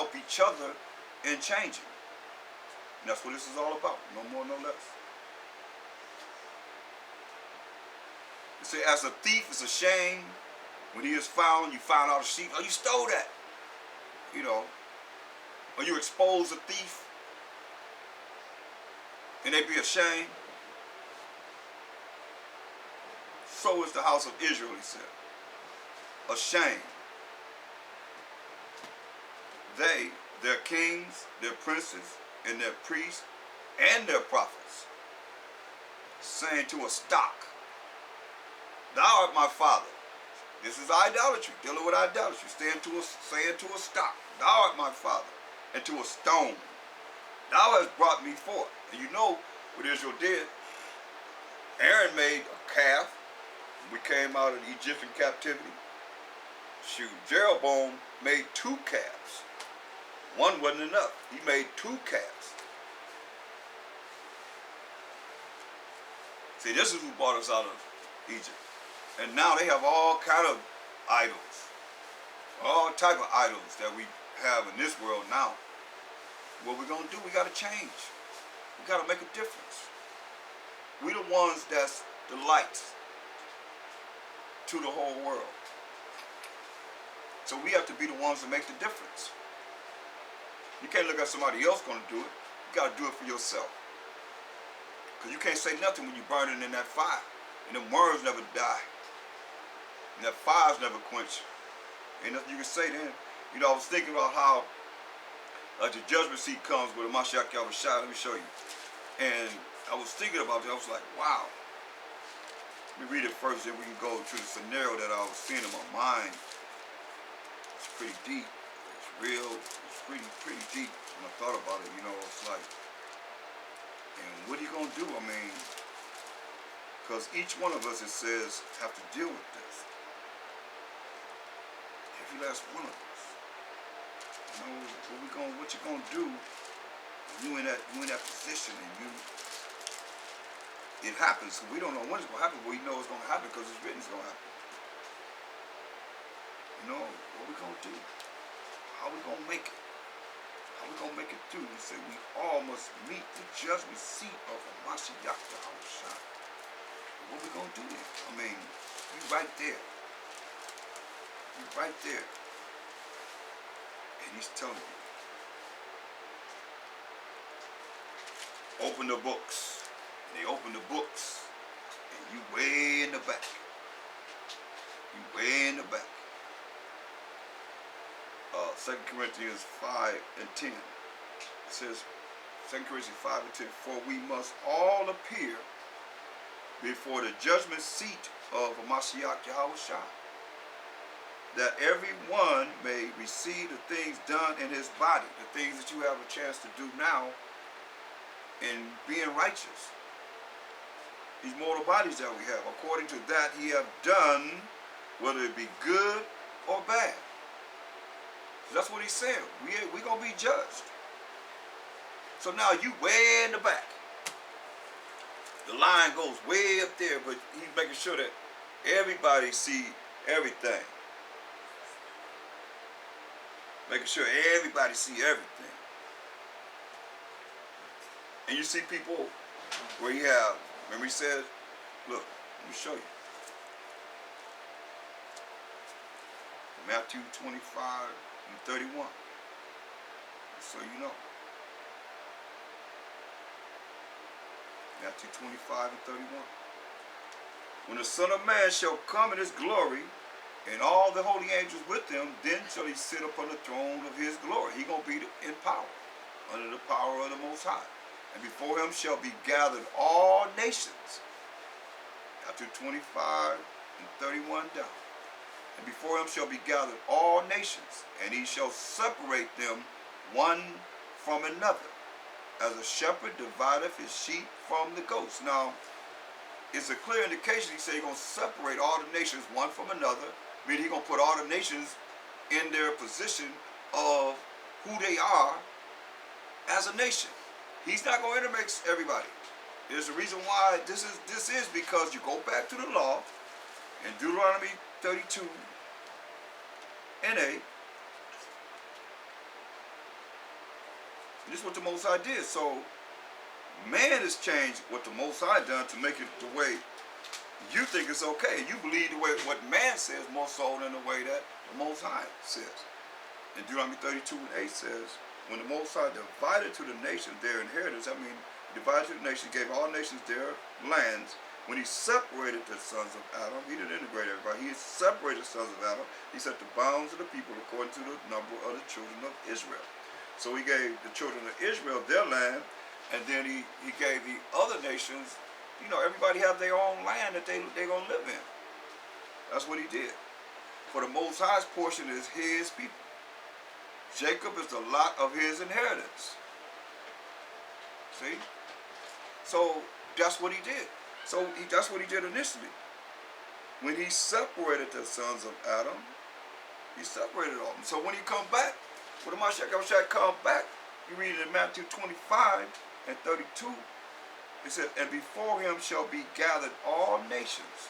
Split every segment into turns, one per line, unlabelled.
help each other in changing. And that's what this is all about, no more, no less. It says, as a thief is ashamed when he is found, you find out a sheep, oh, you stole that. You know, or you expose a thief, and they be ashamed. So is the house of Israel, he said. Ashamed. They, their kings, their princes, and their priests, and their prophets, saying to a stock, thou art my father. This is idolatry, dealing with idolatry. Saying to a stock, thou art my father. And to a stone, thou hast brought me forth. And you know what Israel did. Aaron made a calf. We came out of the Egyptian captivity. Shoot, Jeroboam made 2 calves. One wasn't enough. He made 2 calves. See, this is who brought us out of Egypt. And now they have all kind of idols. All type of idols that we have in this world now. What we're going to do, we got to change. We got to make a difference. We the ones that's the lights to the whole world. So we have to be the ones that make the difference. You can't look at somebody else going to do it. You got to do it for yourself. Because you can't say nothing when you're burning in that fire. And the worms never die. And that fire's never quenched. Ain't nothing you can say then. You know, I was thinking about how the judgment seat comes with a Mashiach Yahushua. Let me show you. And I was thinking about it. I was like, wow. Let me read it first, then we can go to the scenario that I was seeing in my mind. It's pretty deep. It's real. It's pretty deep when I thought about it. You know, it's like, and what are you going to do? I mean, because each one of us, it says, have to deal with this. Every last one of us. You know, what you gonna do when you in that position and it happens. So we don't know when it's gonna happen, but we know it's gonna happen because it's written it's gonna happen. You know, what we gonna do? How we gonna make it? How we gonna make it through? He said we all must meet the judgment seat of Mashiach Yahushua. What we gonna do then? I mean, you right there. You right there. And he's telling you. Open the books. And they open the books. And you way in the back. You way in the back. 2 Corinthians 5 and 10. It says, 2 Corinthians 5 and 10, for we must all appear before the judgment seat of Mashiach Yahushua, that everyone may receive the things done in his body, the things that you have a chance to do now in being righteous. These mortal bodies that we have, according to that he have done, whether it be good or bad. So that's what he's saying. We're going to be judged. So now you way in the back. The line goes way up there, but he's making sure that everybody see everything. Making sure everybody see everything. And you see people where you have, remember he said, look, let me show you. Matthew 25 and 31. So you know. Matthew 25 and 31. When the Son of Man shall come in his glory, and all the holy angels with him, then shall he sit upon the throne of his glory. He going to be in power, under the power of the Most High. And before him shall be gathered all nations. Matthew 25 and 31 down. And before him shall be gathered all nations, and he shall separate them one from another, as a shepherd divideth his sheep from the goats. Now, it's a clear indication. He said he's going to separate all the nations one from another. Meaning he's going to put all the nations in their position of who they are as a nation. He's not going to intermix everybody. There's a reason why this is because you go back to the law in Deuteronomy 32 and 8. This is what the Most High did. So man has changed what the Most High done to make it the way you think it's okay. You believe the way what man says more so than the way that the Most High says. And Deuteronomy 32:8 says, when the Most High divided to the nations their inheritance, I mean, divided to the nations, gave all nations their lands. When he separated the sons of Adam, he didn't integrate everybody. He separated the sons of Adam. He set the bounds of the people according to the number of the children of Israel. So he gave the children of Israel their land, and then he gave the other nations, you know, everybody have their own land that they're going to live in. That's what he did. For the Most High's portion is his people. Jacob is the lot of his inheritance. See? So that's what he did. So that's what he did initially. When he separated the sons of Adam, he separated all of them. So when he come back, when the Mashiach come back, you read it in Matthew 25 and 32, it says, and before him shall be gathered all nations,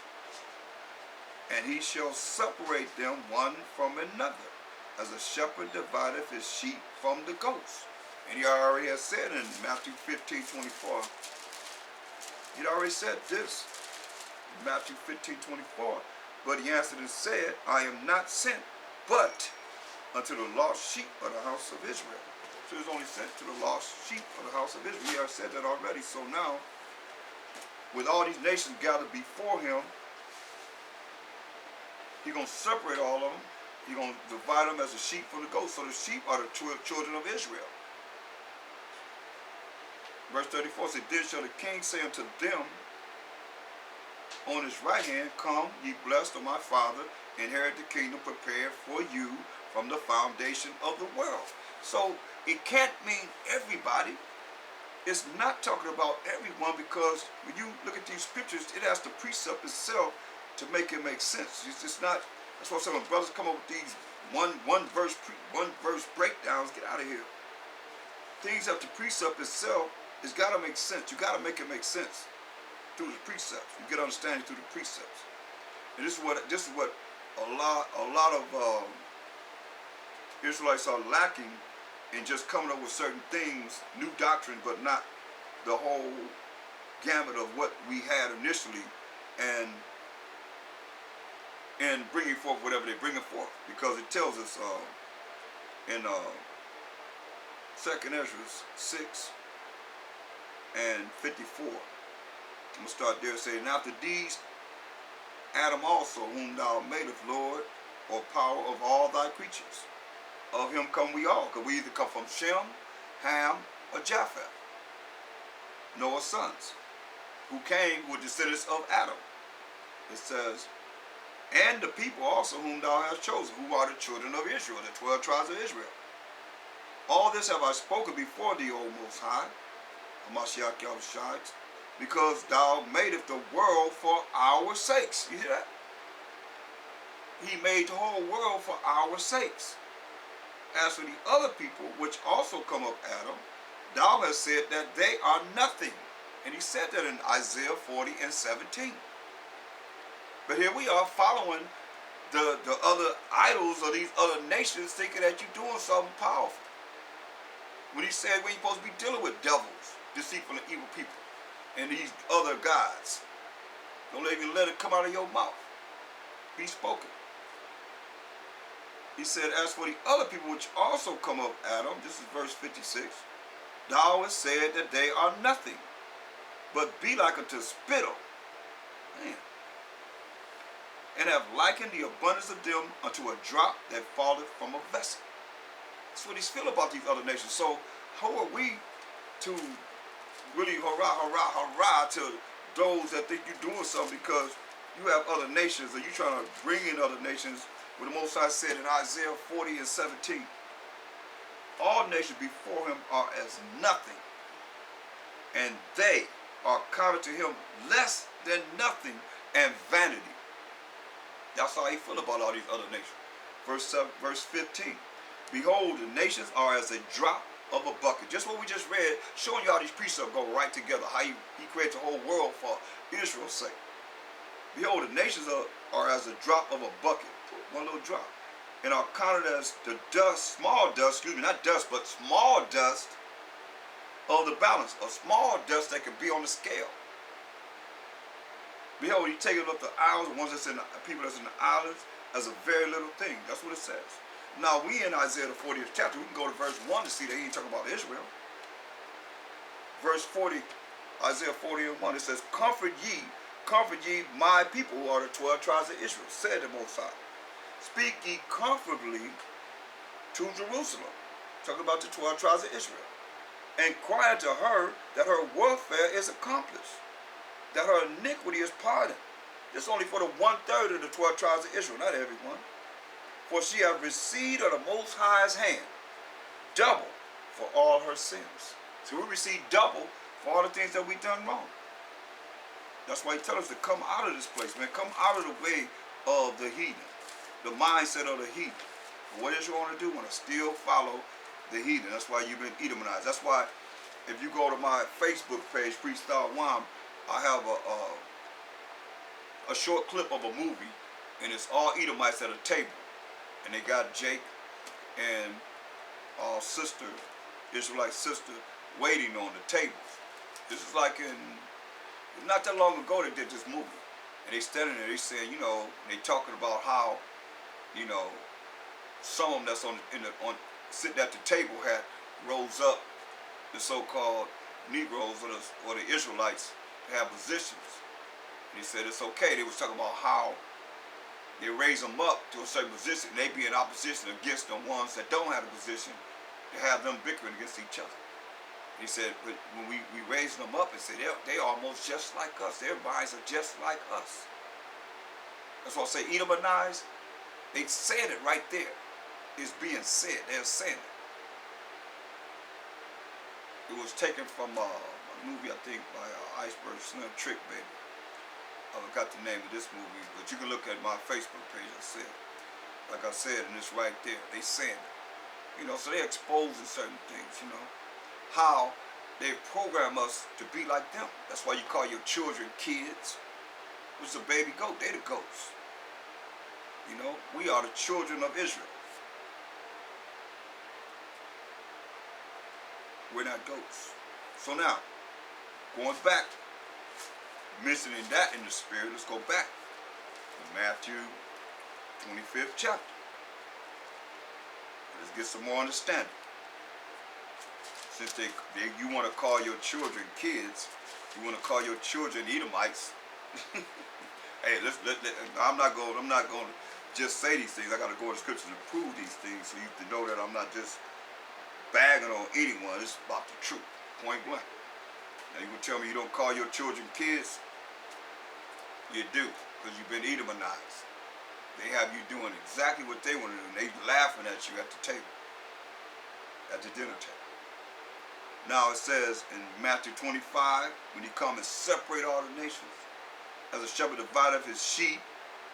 and he shall separate them one from another, as a shepherd divideth his sheep from the goats. And he already has said in Matthew 15:24, he'd already said this, in Matthew 15:24, but he answered and said, I am not sent, but unto the lost sheep of the house of Israel. So he was only sent to the lost sheep of the house of Israel. He has said that already. So now, with all these nations gathered before him, he's going to separate all of them. He's going to divide them as the sheep from the goats. So the sheep are the children of Israel. Verse 34 says, then shall the king say unto them on his right hand, come, ye blessed of my Father, inherit the kingdom prepared for you from the foundation of the world. So it can't mean everybody. It's not talking about everyone, because when you look at these scriptures, it has the precept itself to make it make sense. It's just not. That's why some brothers come up with these one verse breakdowns. Get out of here. Things up the precept itself. It's got to make sense. You got to make it make sense through the precepts. You get understanding through the precepts. And this is what a lot of Israelites are lacking in, just coming up with certain things, new doctrine, but not the whole gamut of what we had initially, and bringing forth whatever they're bringing forth, because it tells us in 2nd Ezra 6 and 54. I'm going to start there saying, and after these, Adam also, whom thou madest, Lord, or power of all thy creatures. Of him come we all, because we either come from Shem, Ham, or Japheth, Noah's sons, who came with descendants of Adam. It says, and the people also whom thou hast chosen, who are the children of Israel, the 12 tribes of Israel. All this have I spoken before thee, O Most High, Hamashiach Yahushua, because thou madest the world for our sakes. You hear that? He made the whole world for our sakes. As for the other people, which also come of Adam, thou hast said that they are nothing. And he said that in Isaiah 40 and 17. But here we are following the other idols of these other nations, thinking that you're doing something powerful. When he said we ain't supposed to be dealing with devils, deceitful and evil people, and these other gods. Don't even let it come out of your mouth. Be spoken. He said, as for the other people which also come of Adam, this is verse 56, thou hast said that they are nothing, but be like unto spittle, man, and have likened the abundance of them unto a drop that falleth from a vessel. That's what he's feeling about these other nations. So how are we to really hurrah to those that think you're doing something because you have other nations, or you trying to bring in other nations? What the Most High said in Isaiah 40 and 17, all nations before him are as nothing, and they are counted to him less than nothing and vanity. That's how he feel about all these other nations. Verse 15, behold, the nations are as a drop of a bucket. Just what we just read, showing you how these precepts go right together, how he created the whole world for Israel's sake. Behold, the nations are as a drop of a bucket, one little drop, and are counted as the dust, small dust, excuse me, not dust, but small dust of the balance, a small dust that can be on the scale. Behold, he taketh up the isles, the ones that's in the people that's in the islands, as a very little thing. That's what it says. Now we in Isaiah the 40th chapter, we can go to verse 1 to see that he ain't talking about Israel. Verse 40, Isaiah 40:1, it says, comfort ye my people who are the 12 tribes of Israel, said the Most High. Speak ye comfortably to Jerusalem. Talking about the 12 tribes of Israel. And cry unto her that her warfare is accomplished, that her iniquity is pardoned. This only for the 1/3 of the 12 tribes of Israel, not everyone. For she hath received of the Most High's hand double for all her sins. So we receive double for all the things that we done wrong. That's why he tells us to come out of this place, man. Come out of the way of the heathen, the mindset of the heathen. And what Israel want to do? Want to still follow the heathen. That's why you've been Edomanized. That's why if you go to my Facebook page, Priest Thaahwam, I have a short clip of a movie, and it's all Edomites at a table. And they got Jake and our sister, Israelite sister, waiting on the tables. This is like not that long ago they did this movie. And they standing there, they saying, you know, they talking about how, you know, some of them that's sitting at the table had rose up the so-called Negroes or the Israelites to have positions. And he said it's okay. They was talking about how they raise them up to a certain position. They be in opposition against the ones that don't have a position, to have them bickering against each other. He said, but when we raise them up and say they almost just like us. Their minds are just like us. That's why I say Edomanized. They said it right there. It's being said. They're saying it. It was taken from a movie, I think, by Iceberg Slim Trick Baby. I forgot the name of this movie, but you can look at my Facebook page. Like I said, and it's right there. They saying it. You know, so they're exposing certain things, you know. How they program us to be like them. That's why you call your children kids. What's a baby goat? They the goats. You know, we are the children of Israel. We're not goats. So now, going back, mentioning that in the spirit, let's go back to Matthew 25th chapter. Let's get some more understanding. Since you want to call your children kids, you want to call your children Edomites. Hey, I'm not going to just say these things. I got to go to scriptures and prove these things so you can know that I'm not just bagging on anyone. It's about the truth, point blank. Now you can tell me you don't call your children kids. You do, because you've been Edomanized. They have you doing exactly what they want to do, and they laughing at you at the table, at the dinner table. Now it says in Matthew 25, when he come and separate all the nations, as a shepherd divideth his sheep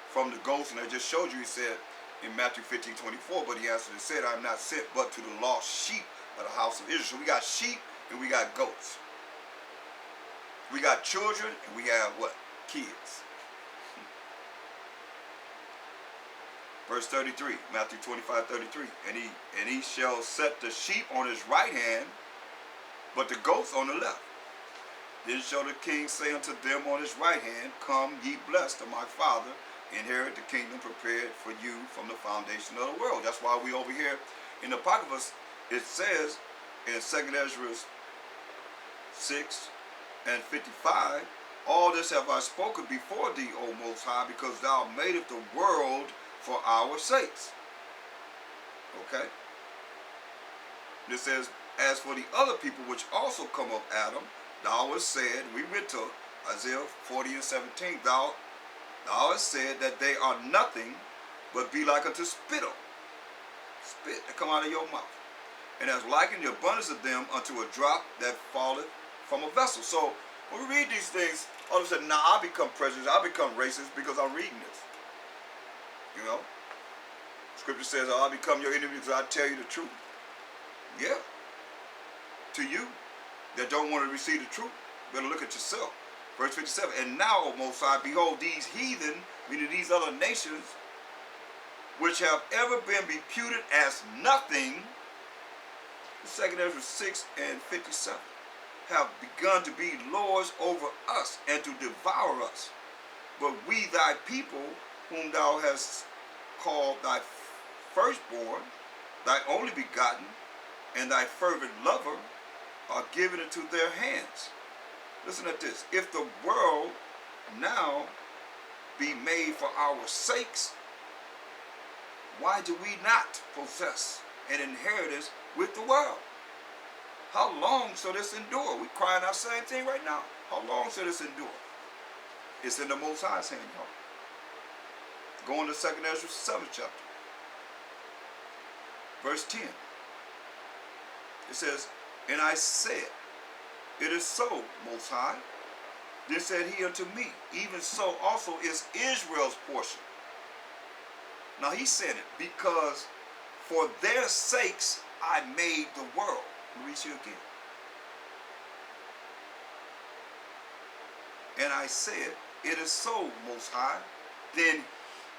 from the goats, and I just showed you, he said in Matthew 15:24, but he answered and said, I am not sent but to the lost sheep of the house of Israel. So we got sheep and we got goats. We got children and we have what? Kids. Verse 33, Matthew 25:33, and he shall set the sheep on his right hand, but the goats on the left. Then shall the king say unto them on his right hand, come ye blessed of my Father, inherit the kingdom prepared for you from the foundation of the world. That's why we over here in the Apocrypha, it says in 2nd Ezra 6 and 55, all this have I spoken before thee, O Most High, because thou madest the world for our sakes. Okay? It says, as for the other people which also come of Adam, thou hast said, we went to Isaiah 40 and 17, thou hast said that they are nothing but be like unto spittle. Spit that come out of your mouth. And has likened the abundance of them unto a drop that falleth from a vessel. So when we read these things, all of a sudden now I become prejudiced, I become racist because I'm reading this. You know? Scripture says, I'll become your enemy because I tell you the truth. Yeah. To you that don't want to receive the truth, better look at yourself. Verse 57, and now, O Most High, behold, these heathen, meaning these other nations, which have ever been reputed as nothing, 2nd Ezra 6 and 57. have begun to be lords over us and to devour us. But we thy people, whom thou hast called thy firstborn, thy only begotten, and thy fervent lover, are given into their hands. Listen at this. If the world now be made for our sakes, why do we not possess an inheritance with the world? How long shall this endure? We're crying out the same thing right now. How long shall this endure? It's in the Most High's hand, y'all. Go into 2nd Ezra 7th chapter. Verse 10. It says, and I said, it is so, Most High. Then said he unto me, even so also is Israel's portion. Now he said it because for their sakes I made the world. Let me read you again. And I said, it is so, Most High. Then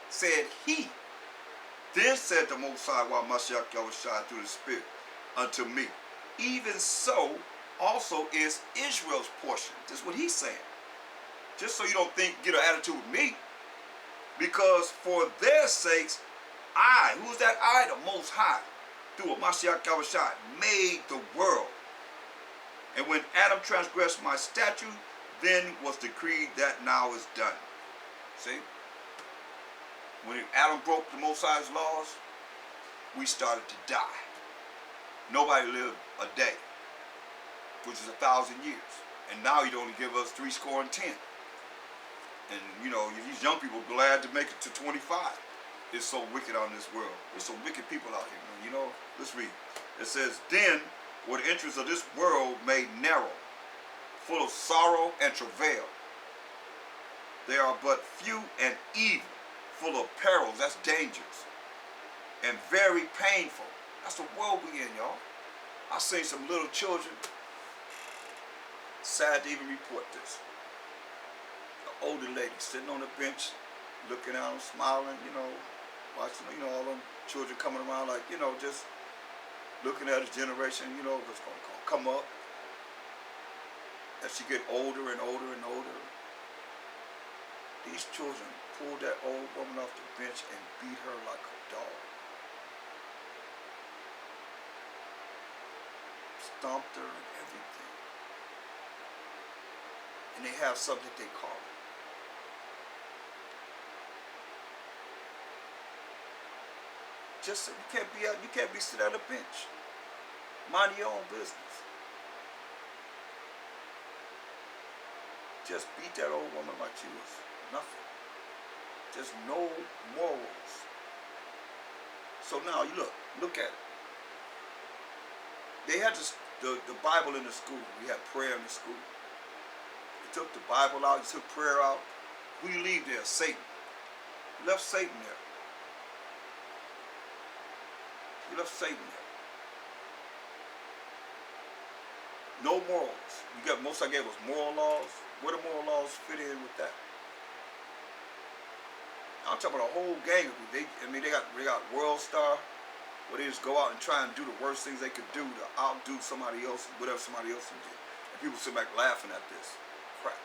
said he. Then said the Most High, while Mashiach Yahushua through the Spirit, unto me, even so also is Israel's portion. This is what he's saying. Just so you don't get an attitude with me. Because for their sakes, I, who's that I? The Most High, through a Mashiach Yahushua, made the world. And when Adam transgressed my statute, then was decreed that now is done. See? When Adam broke the Most High's laws, we started to die. Nobody lived a day, which is 1,000 years. And now he'd only give us 70. And, you know, these young people glad to make it to 25. It's so wicked out in this world. There's some wicked people out here, man. You know, let's read. It says, then were the entrance of this world made narrow, full of sorrow and travail. They are but few and evil, full of perils, that's dangers, and very painful. That's the world we in, y'all. I seen some little children, sad to even report this. An older lady sitting on the bench, looking at them, smiling, you know, watching, you know, all them children coming around like, you know, just looking at his generation, you know, what's going to come up. As she get older and older and older, these children pulled that old woman off the bench and beat her like a dog. Stomped her and everything. And they have something they call it. Just, you can't be sitting at a bench. Mind your own business. Just beat that old woman like she was nothing. Just no morals. So now you look at it. They had the Bible in the school. We had prayer in the school. They took the Bible out, they took prayer out. Who you leave there? Satan. You left Satan there. You left Satan there. No morals. You got, most I gave was moral laws. Where do moral laws fit in with that? I'm talking about a whole gang of people. They got World Star, where they just go out and try and do the worst things they could do to outdo somebody else, whatever somebody else did. And people sit back laughing at this crap.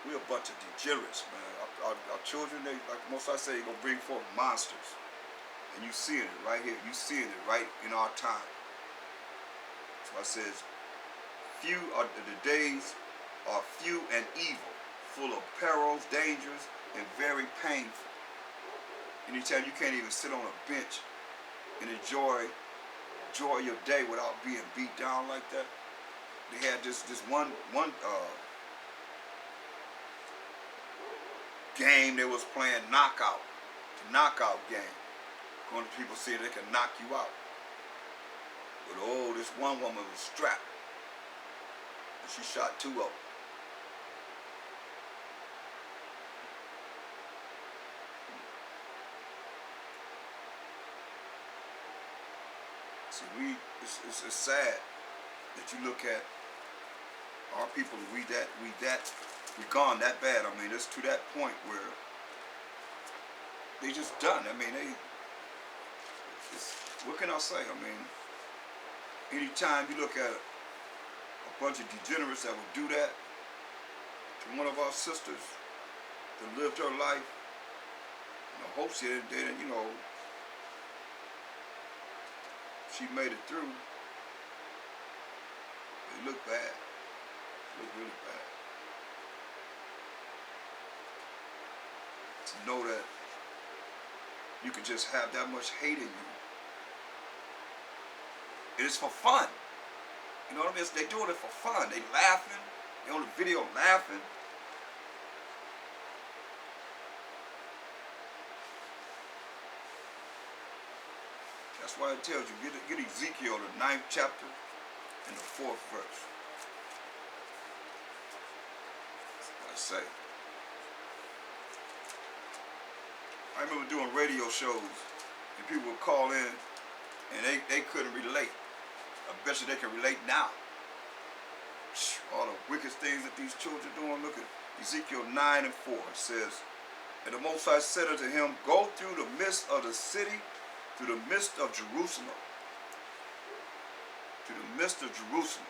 We're a bunch of degenerates, man. Our children, they, like most I say, they're going to bring forth monsters. And you seeing it right here. You seeing it right in our time. So I says, few are the days are few and evil, full of perils, dangers, and very painful. Anytime you can't even sit on a bench and enjoy your day without being beat down like that. They had this one game they was playing knockout, the knockout game. Going to people see they can knock you out. But oh, this one woman was strapped. And she shot 2 of them. See, it's sad that you look at our people, we gone that bad. I mean, it's to that point where they just done. I mean, what can I say? I mean, anytime you look at a bunch of degenerates that would do that to one of our sisters that lived her life, hope she didn't, she made it through. It looked bad. It looked really bad. To know that you can just have that much hate in you. It is for fun. You know what I mean? They're doing it for fun. They laughing. They on the video laughing. That's why it tells you, get Ezekiel, the 9th chapter and the 4th verse. That's what I say. I remember doing radio shows and people would call in and they couldn't relate. I bet you they can relate now. All the wicked things that these children are doing. Look at Ezekiel 9 and 4. It says, and the Most High said unto him, go through the midst of the city, through the midst of Jerusalem. To the midst of Jerusalem.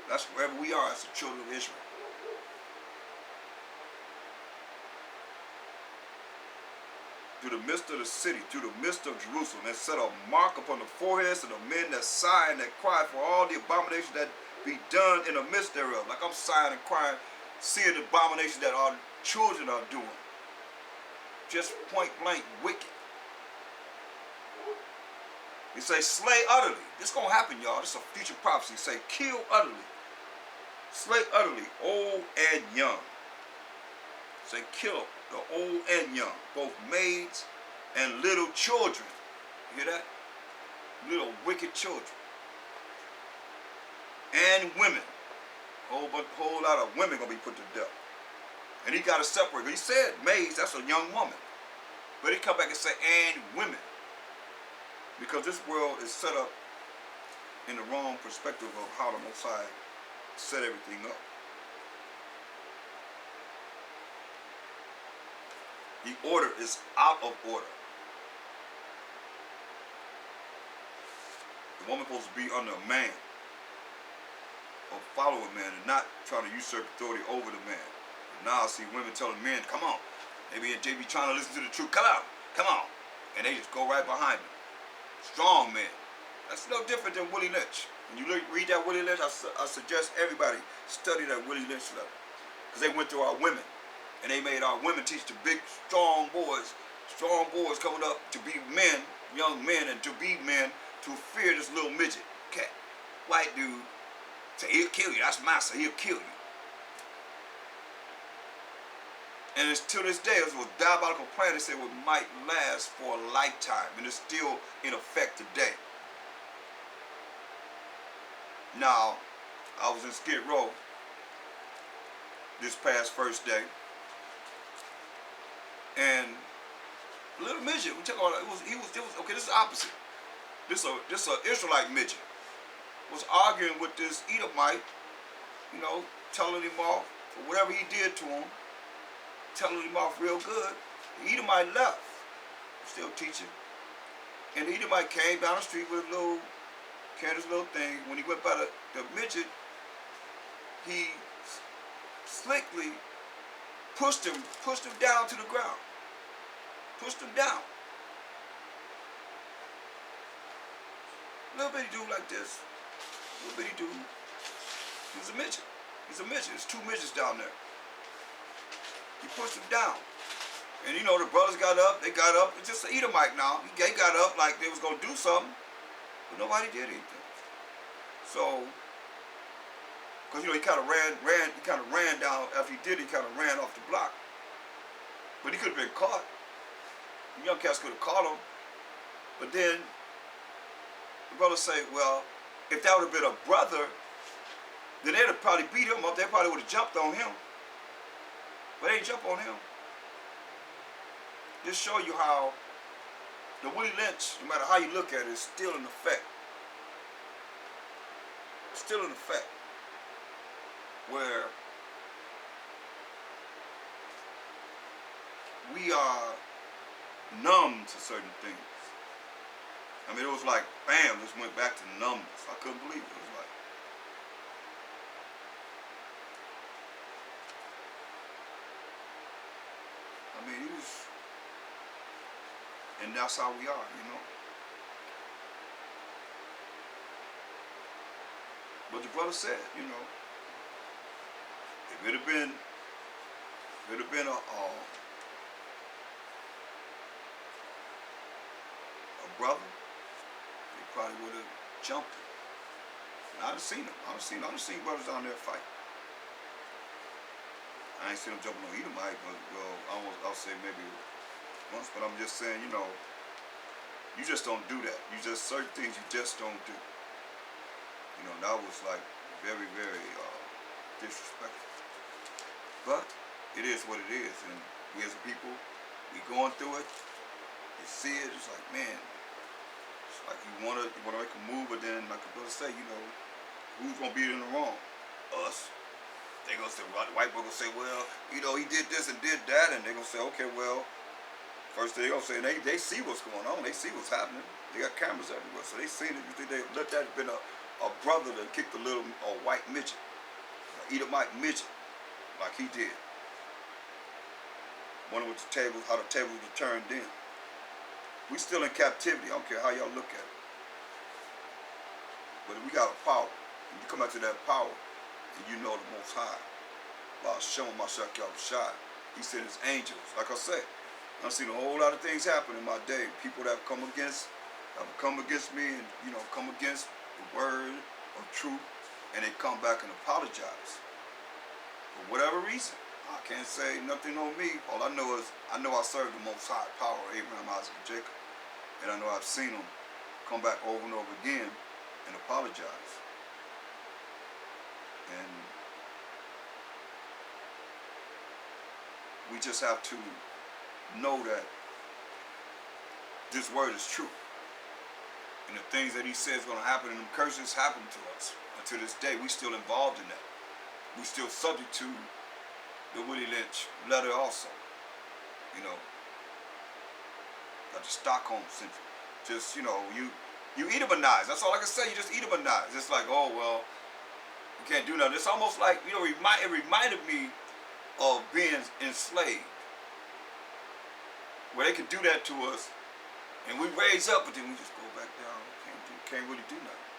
That's wherever we are as the children of Israel. Through the midst of the city, through the midst of Jerusalem, and set a mark upon the foreheads of the men that sigh and that cry for all the abominations that be done in the midst thereof. Like I'm sighing and crying, seeing the abominations that our children are doing. Just point blank wicked. He say, slay utterly. This gonna happen, y'all. This is a future prophecy. He say, kill utterly. Slay utterly, old and young. Say, kill the old and young, both maids and little children. You hear that? Little wicked children. And women. Whole lot of women gonna be put to death. And he got to separate. He said maids, that's a young woman. But he come back and say, and women. Because this world is set up in the wrong perspective of how the Most High set everything up. The order is out of order. The woman supposed to be under a man, or follow a man, and not trying to usurp authority over the man. Now I see women telling men, come on. They be trying to listen to the truth. Come on, come on. And they just go right behind them. Strong men. That's no different than Willie Lynch. When you read that Willie Lynch, I suggest everybody study that Willie Lynch letter. Because they went through our women. And they made our women teach the big, strong boys coming up to be men, young men, and to be men, to fear this little midget cat. White dude. Say, he'll kill you. That's master. He'll kill you. And it's to this day, it was a diabolical plan. They said it might last for a lifetime. And it's still in effect today. Now, I was in Skid Row this past first day. And a little midget, we talk about okay, this is opposite. This a Israelite midget was arguing with this Edomite, telling him off for whatever he did to him. Telling him off real good. The Edomite left. Still teaching. And the Edomite came down the street with this little thing. When he went by the midget, he slickly pushed him down to the ground. Pushed him down. Little bitty dude like this. Little bitty dude. He's a midget. He's a midget. There's 2 midgets down there. He pushed him down. And the brothers got up, they got up. It's just an Edomite now. They got up like they was going to do something. But nobody did anything. So, because he kind of ran down, after he did, he kind of ran off the block. But he could have been caught. The young cats could have caught him. But then, the brothers say, well, if that would have been a brother, then they'd have probably beat him up. They probably would have jumped on him. But they didn't jump on him. Just show you how the Willie Lynch, no matter how you look at it, is still in effect. Still in effect. Where we are numb to certain things. I mean, it was like, bam, just went back to numbness. I couldn't believe it. It was like, I mean, it was, and that's how we are, you know. But the brother said, you know, if it had been, a brother, they probably would have jumped him. And I'd have seen him. I'd have seen brothers down there fight. I ain't seen them jumping on Edomite, but well, I'll say maybe once. But I'm just saying, you know, you just don't do that. You just certain things you just don't do. You know, that was like very, very disrespectful. But it is what it is, and we as a people, we going through it. You see it, it's like, man, it's like you wanna make a move, but then like the brother say, you know, who's gonna be in the wrong? Us. They gonna say, the white boy gonna say, well, you know, he did this and did that, and they gonna say, okay, well, first they gonna say, they see what's going on, they see what's happening. They got cameras everywhere, so they seen it. You think they let that have been a brother that kicked a little white midget, Edomite midget, like he did. Wonder what how the tables were turned in. We still in captivity. I don't care how y'all look at it. But we got a power. When you come out to that power, and you know the Most High, by showing myself shy. He sent his angels. Like I said, I've seen a whole lot of things happen in my day. People that have come against me, and you know, come against the word of truth, and they come back and apologize for whatever reason. I can't say nothing on me. All I know is I serve the Most High power of Abraham, Isaac, and Jacob. And I know I've seen them come back over and over again and apologize. And we just have to know that this word is true. And the things that he says going to happen, and the curses happen to us. And to this day, we still involved in that. We still subject to the Willie Lynch letter also. You know, got the Stockholm syndrome. Just, you know, you Edomanize. That's all I can say. You just Edomanize. It's like, oh, well, you can't do nothing. It's almost like, you know, it reminded me of being enslaved. Where they could do that to us, and we raise up, but then we just go back down. Can't really do nothing.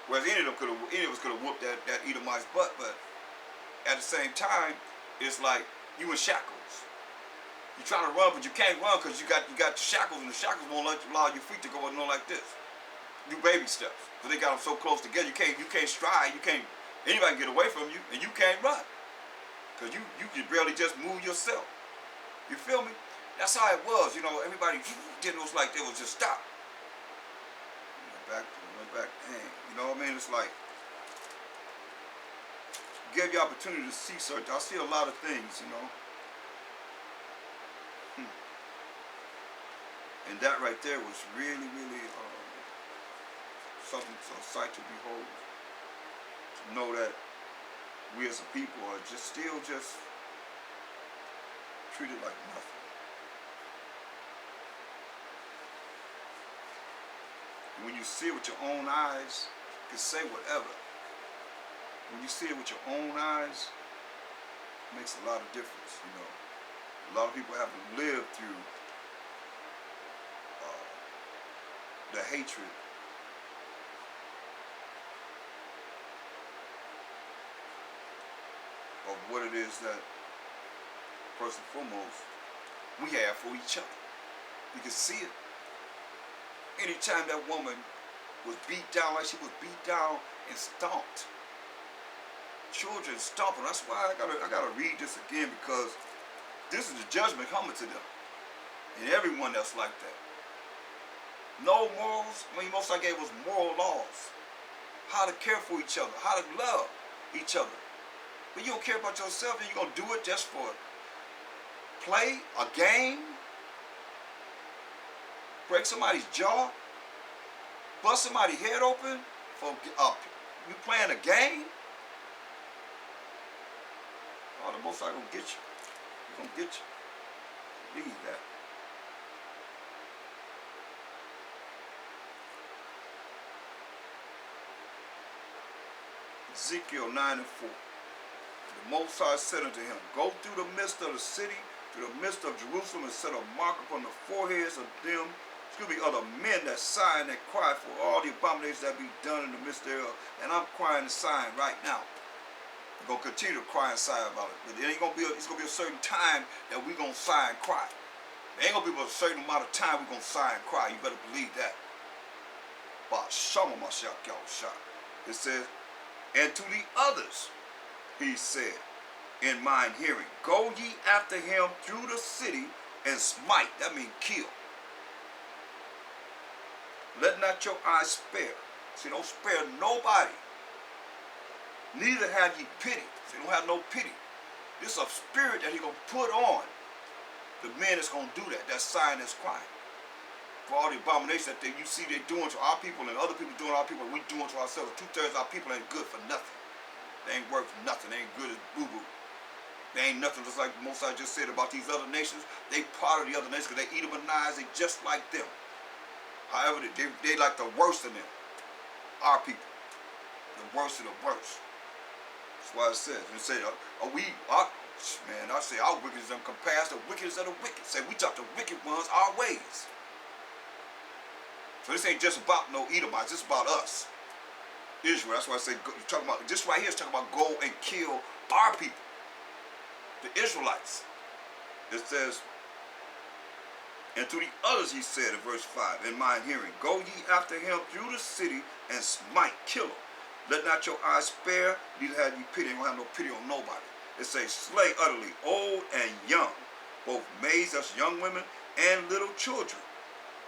Whereas any of us could have whooped that Edomite's butt, but at the same time, it's like you in shackles. You trying to run, but you can't run because you got the shackles, and the shackles won't allow your feet to go and go like this. Do baby steps, because they got them so close together. You can't stride. Anybody can get away from you, and you can't run because you can barely just move yourself. You feel me? That's how it was. You know, everybody did. It was like they was just stop. Went back. Dang. You know what I mean? It's like gave you opportunity to see certain. I see a lot of things, you know. And that right there was really, really something, a sight to behold. To know that we as a people are still treated like nothing. And when you see it with your own eyes, you can say whatever. When you see it with your own eyes, it makes a lot of difference, you know. A lot of people haven't lived through the hatred of what it is that, first and foremost, we have for each other. You can see it. Anytime that woman was beat down like she was beat down and stomped. Children stomping. That's why I gotta read this again, because this is the judgment coming to them. And everyone that's like that. No morals. I mean, most I gave was moral laws. How to care for each other. How to love each other. But you don't care about yourself, and you're going to do it just for play, a game, break somebody's jaw, bust somebody's head open for you playing a game. Oh, the Most High gonna get you. He's gonna get you. Leave that. Ezekiel 9 and 4. The Most High said unto him, Go through the midst of the city, through the midst of Jerusalem, and set a mark upon the foreheads of them, of the men that sigh and that cry for all the abominations that be done in the midst thereof. And I'm crying and sighing right now. I'm going to continue to cry and sigh about it. But it's going to be a certain time that we're going to sigh and cry. There ain't going to be a certain amount of time we're going to sigh and cry. You better believe that. It says, and to the others, he said, in mine hearing, Go ye after him through the city and smite. That means kill. Let not your eyes spare. See, don't spare nobody. Neither have ye pity. See, don't have no pity. This is a spirit that he's going to put on the men that's going to do that. That sign that's crying. For all the abominations that you see they're doing to our people and other people doing to our people, we doing to ourselves. 2/3 of our people ain't good for nothing. They ain't worth nothing. They ain't good as boo-boo. They ain't nothing, just like Moses just said about these other nations. They part of the other nations because they Edomanize. They just like them. However, they like the worst of them. Our people. The worst of the worst. That's why it says. It said, man, I say our wickedness compares to the wickedness of the wicked. Say we taught the wicked ones our ways. So this ain't just about no Edomites. It's about us. Israel. That's why I say, you're talking about, this right here is talking about go and kill our people. The Israelites. It says, and to the others he said in verse 5, in mine hearing, Go ye after him through the city and smite, kill him. Let not your eyes spare, neither have ye pity. Ain't gonna have no pity on nobody. It says, slay utterly, old and young, both maids, that's young women, and little children.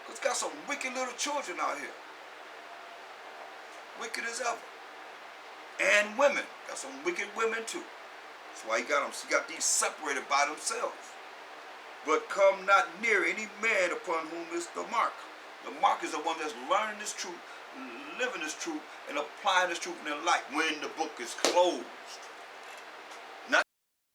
Because got some wicked little children out here. Wicked as ever. And women. Got some wicked women too. That's why he got these separated by themselves. But come not near any man upon whom is the mark. The mark is the one that's learning this truth, living this truth, and applying this truth in their life when the book is closed.